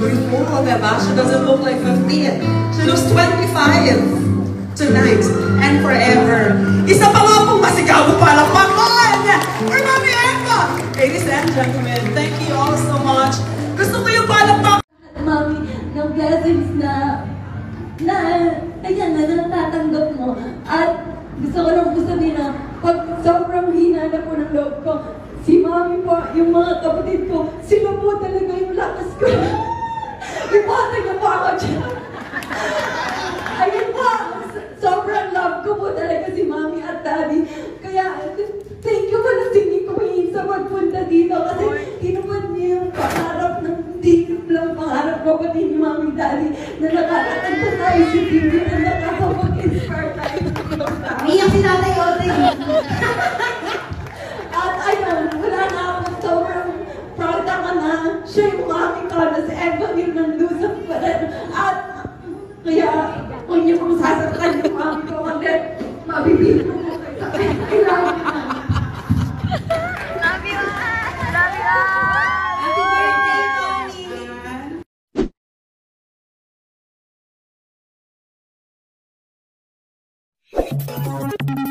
beautiful, diba? She doesn't look like 15. She looks 25 tonight and forever. Isa pa nga pong masigaw palakpakan for Mami Eva! Ladies and gentlemen, thank you all so much. Gusto ko yung palakpakan. Mami, ng blessings na ayan na natatanggap mo. At gusto ko lang po sabihin na pag sobrang hina na po ng loob ko, si Mami po, yung mga kapatid ko, sila po talaga yung lakas ko. Ipatag na po ako dyan. Ayun po, sobrang love ko po talaga si Mami at Daddy. Kaya, thank you po na singing ko sa pagpunta dito kasi tinupad niyo yung pangarap ng deep lang pangarap ko pati ni Mami Daddy na nakakatagpo tayo si TV na nakakapag-inspire tayo. Iyak si Tatay Ote. At ayun, wala na akong sobrang proud ako na siya yung mami ko na si Evelyn ng Luzon pa rin. At kaya kung niyo kung sasaktan yung mami ko kasi mabibili ko po kayo. I love you, Mami. Love you! Love you! Happy birthday, Mommy!